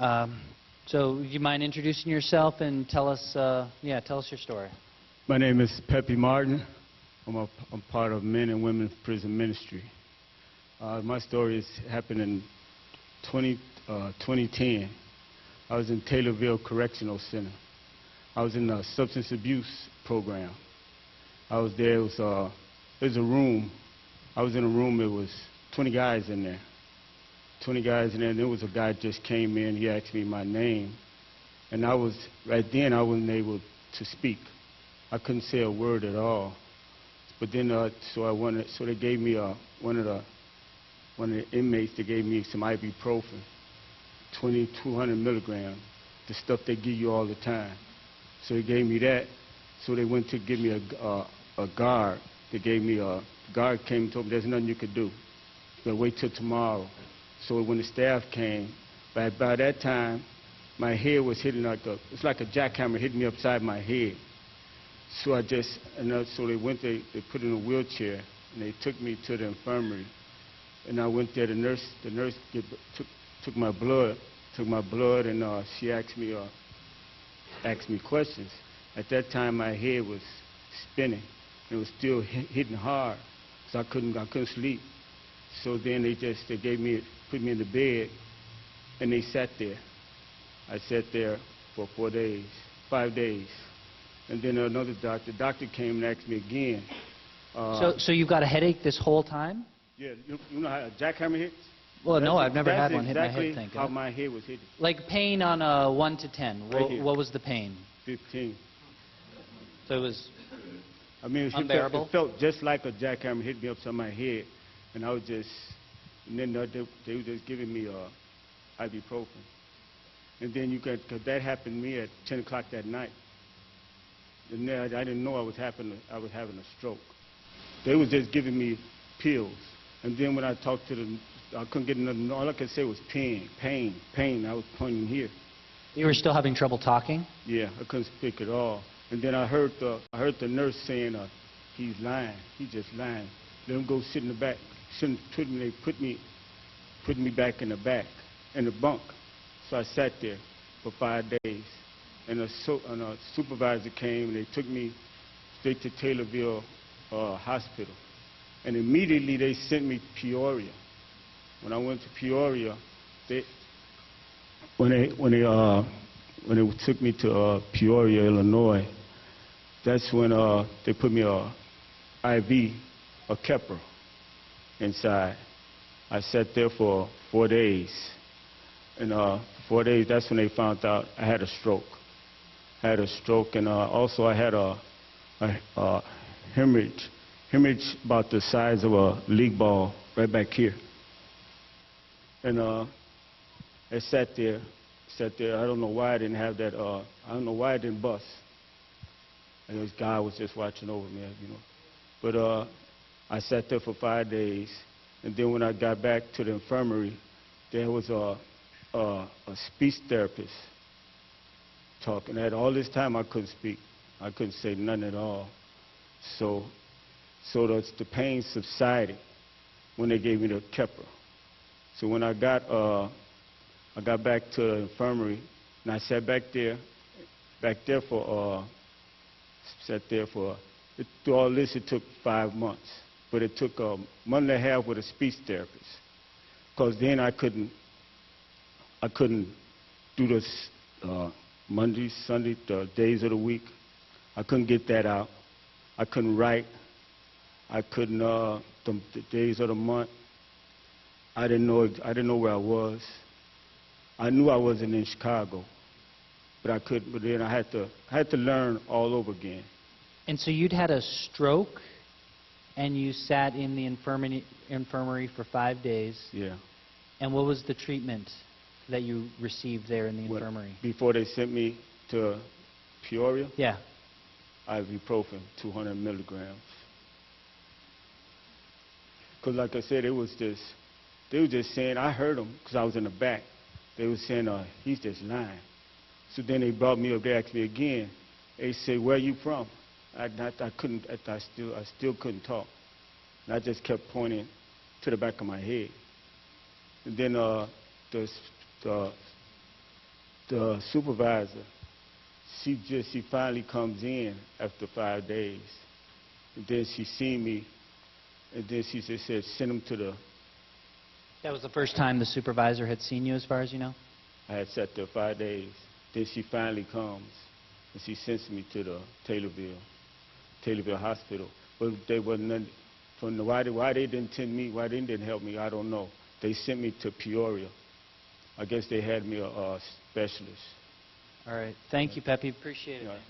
So, do you mind introducing yourself and tell us your story? My name is Peppi Martin. I'm part of Men and Women's Prison Ministry. My story happened in 2010. I was in Taylorville Correctional Center. I was in a substance abuse program. I was there. It was a room. I was in a room. It was 20 guys in there. 20 guys in there, and there was a guy just came in. He asked me my name, and right then I wasn't able to speak. I couldn't say a word at all. But then, so they gave me one of the inmates. They gave me some ibuprofen, 200 milligrams, the stuff they give you all the time. So they gave me that. So they went to give me a guard. They gave me a guard came and told me there's nothing you could do. You gotta wait till tomorrow. So when the staff came, by that time, my head was hitting it's like a jackhammer hitting me upside my head. So so they put in a wheelchair, and they took me to the infirmary. And I went there, the nurse took my blood, and she asked me questions. At that time, my head was spinning. It was still hitting hard, so I couldn't sleep. So then they put me in the bed, and they sat there. I sat there for 5 days. And then another doctor came and asked me again. So you've got a headache this whole time? Yeah, you know how a jackhammer hits? Well, no, I've never had one hit my head, thank God. That's exactly how my head was hitting. Like pain on a 1 to 10. What was the pain? 15. So it was unbearable? It felt just like a jackhammer hit me upside my head. And and then they were just giving me ibuprofen. And then cause that happened to me at 10 o'clock that night. And then I didn't know I was having a stroke. They was just giving me pills. And then when I talked to them, I couldn't get nothing. All I could say was pain. I was pointing here. You were still having trouble talking? Yeah, I couldn't speak at all. And then I heard the nurse saying, he's lying. He's just lying. Let him go sit in the back. They put me back in the bunk. So I sat there for 5 days. And a supervisor came, and they took me straight to Taylorville Hospital. And immediately they sent me to Peoria. When I went to Peoria, when they took me to Peoria, Illinois, that's when they put me IV, a Keppra, inside. I sat there for 4 days. And for 4 days, that's when they found out I had a stroke. And also I had a hemorrhage about the size of a league ball right back here. And I sat there. I don't know why I didn't have that. I don't know why I didn't bust. And this guy was just watching over me, But I sat there for 5 days, and then when I got back to the infirmary, there was a speech therapist talking. At all this time, I couldn't speak. I couldn't say nothing at all. So the pain subsided when they gave me the Keppra. So when I got back to the infirmary, and I sat back there through all this, it took 5 months. But it took a month and a half with a speech therapist. Because then I couldn't do this Monday, Sunday, the days of the week. I couldn't get that out. I couldn't write. I couldn't the days of the month. I didn't know where I was. I knew I wasn't in Chicago, but then I had to learn all over again. And so you'd had a stroke, and you sat in the infirmary for 5 days. Yeah. And what was the treatment that you received there in the infirmary? Before they sent me to Peoria? Yeah. Ibuprofen, 200 milligrams. Because like I said, they were just saying, I heard them because I was in the back. They were saying, he's just lying. So then they brought me up, they asked me again. They said, where are you from? I still couldn't talk. And I just kept pointing to the back of my head. And then the The supervisor, she finally comes in after 5 days. And then she seen me, and then she just said, send him to the, That was the first time the supervisor had seen you, as far as you know? I had sat there 5 days. Then she finally comes, and she sends me to the Taylorville Hospital. But they wasn't none, from the, why they didn't tend me, why they didn't help me, I don't know. They sent me to Peoria. I guess they had me a specialist. All right. Thank you, Peppi. Appreciate it. You know, man.